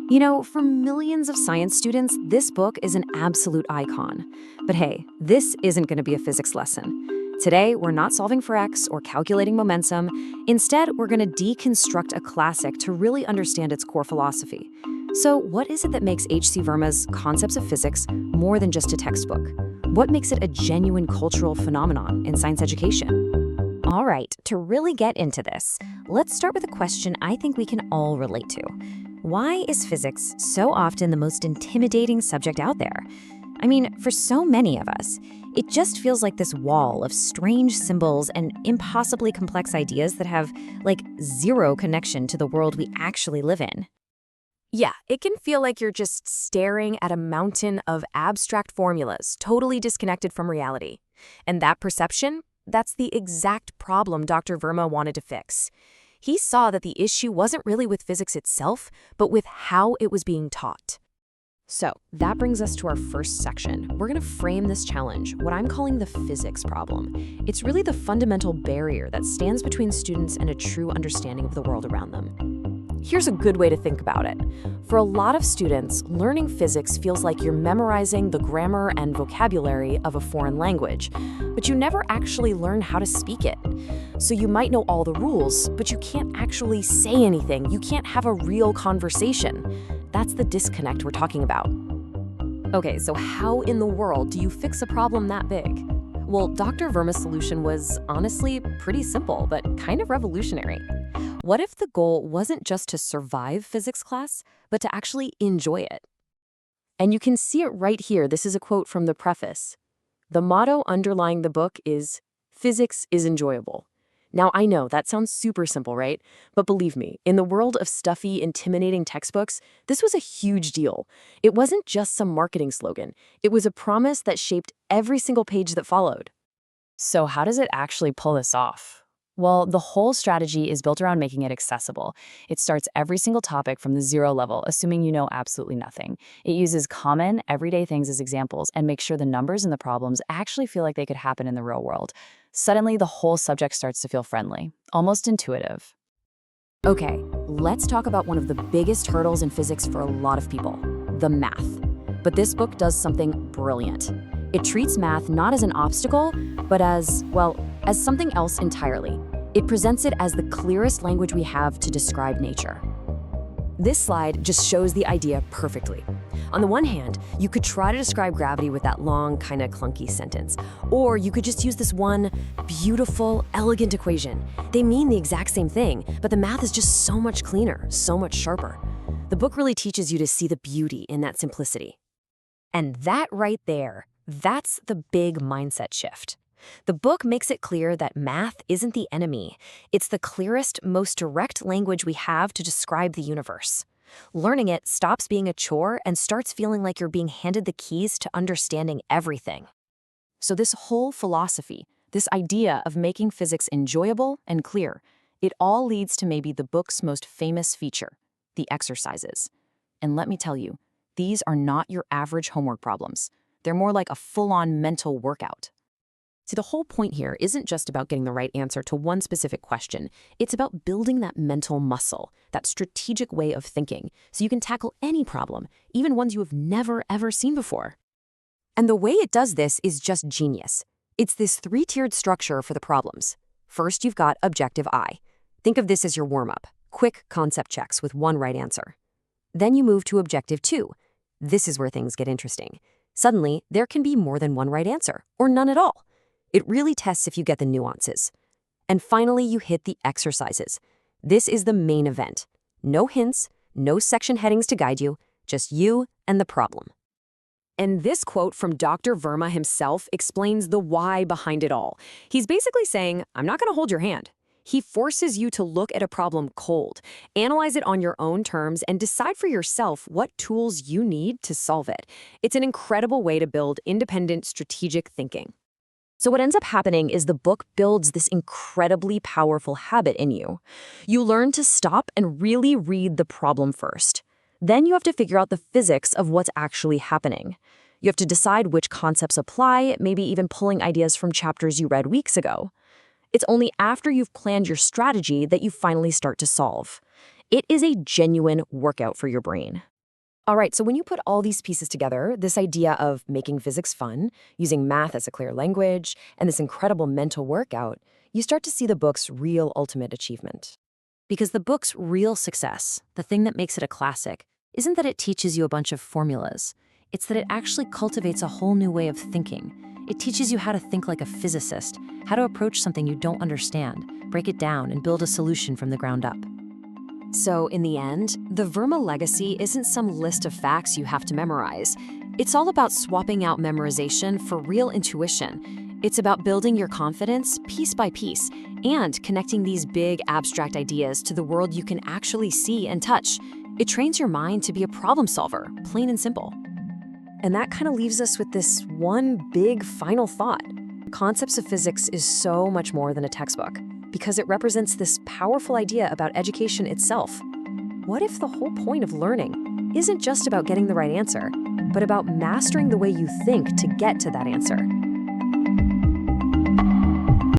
You know, for millions of science students, this book is an absolute icon. But hey, this isn't going to be a physics lesson. Today, we're not solving for x or calculating momentum. Instead, we're going to deconstruct a classic to really understand its core philosophy. So, what is it that makes H.C. Verma's Concepts of Physics more than just a textbook? What makes it a genuine cultural phenomenon in science education? All right, to really get into this, let's start with a question I think we can all relate to. Why is physics so often the most intimidating subject out there? I mean, for so many of us, it just feels like this wall of strange symbols and impossibly complex ideas that have, like, zero connection to the world we actually live in. Yeah, it can feel like you're just staring at a mountain of abstract formulas, totally disconnected from reality. And that perception, that's the exact problem Dr. Verma wanted to fix. He saw that the issue wasn't really with physics itself, but with how it was being taught. So, that brings us to our first section. We're going to frame this challenge, what I'm calling the physics problem. It's really the fundamental barrier that stands between students and a true understanding of the world around them. Here's a good way to think about it. For a lot of students, learning physics feels like you're memorizing the grammar and vocabulary of a foreign language, but you never actually learn how to speak it. So you might know all the rules, but you can't actually say anything. You can't have a real conversation. That's the disconnect we're talking about. Okay, so how in the world do you fix a problem that big? Well, Dr. Verma's solution was honestly pretty simple, but kind of revolutionary. What if the goal wasn't just to survive physics class, but to actually enjoy it? And you can see it right here. This is a quote from the preface. The motto underlying the book is, "Physics is enjoyable." Now, I know that sounds super simple, right? But believe me, in the world of stuffy, intimidating textbooks, this was a huge deal. It wasn't just some marketing slogan. It was a promise that shaped every single page that followed. So how does it actually pull this off? Well, the whole strategy is built around making it accessible. It starts every single topic from the zero level, assuming you know absolutely nothing. It uses common, everyday things as examples and makes sure the numbers and the problems actually feel like they could happen in the real world. Suddenly, the whole subject starts to feel friendly, almost intuitive. Okay, let's talk about one of the biggest hurdles in physics for a lot of people, the math. But this book does something brilliant. It treats math not as an obstacle, but as, well, as something else entirely. It presents it as the clearest language we have to describe nature. This slide just shows the idea perfectly. On the one hand, you could try to describe gravity with that long, kind of clunky sentence. Or you could just use this one beautiful, elegant equation. They mean the exact same thing, but the math is just so much cleaner, so much sharper. The book really teaches you to see the beauty in that simplicity. And that right there, that's the big mindset shift. The book makes it clear that math isn't the enemy. It's the clearest, most direct language we have to describe the universe. Learning it stops being a chore and starts feeling like you're being handed the keys to understanding everything. So this whole philosophy, this idea of making physics enjoyable and clear, it all leads to maybe the book's most famous feature, the exercises. And let me tell you, these are not your average homework problems. They're more like a full-on mental workout. See, the whole point here isn't just about getting the right answer to one specific question. It's about building that mental muscle, that strategic way of thinking, so you can tackle any problem, even ones you have never, ever seen before. And the way it does this is just genius. It's this three-tiered structure for the problems. First, you've got objective I. Think of this as your warm-up, quick concept checks with one right answer. Then you move to objective 2. This is where things get interesting. Suddenly, there can be more than one right answer, or none at all. It really tests if you get the nuances. And finally, you hit the exercises. This is the main event. No hints, no section headings to guide you, just you and the problem. And this quote from Dr. Verma himself explains the why behind it all. He's basically saying, I'm not going to hold your hand. He forces you to look at a problem cold, analyze it on your own terms, and decide for yourself what tools you need to solve it. It's an incredible way to build independent, strategic thinking. So what ends up happening is the book builds this incredibly powerful habit in you. You learn to stop and really read the problem first. Then you have to figure out the physics of what's actually happening. You have to decide which concepts apply, maybe even pulling ideas from chapters you read weeks ago. It's only after you've planned your strategy that you finally start to solve. It is a genuine workout for your brain. All right, so when you put all these pieces together, this idea of making physics fun, using math as a clear language, and this incredible mental workout, you start to see the book's real ultimate achievement. Because the book's real success, the thing that makes it a classic, isn't that it teaches you a bunch of formulas. It's that it actually cultivates a whole new way of thinking. It teaches you how to think like a physicist, how to approach something you don't understand, break it down, and build a solution from the ground up. So, in the end, the Verma legacy isn't some list of facts you have to memorize. It's all about swapping out memorization for real intuition. It's about building your confidence piece by piece and connecting these big abstract ideas to the world you can actually see and touch. It trains your mind to be a problem solver, plain and simple. And that kind of leaves us with this one big final thought. Concepts of Physics is so much more than a textbook, because it represents this powerful idea about education itself. What if the whole point of learning isn't just about getting the right answer, but about mastering the way you think to get to that answer?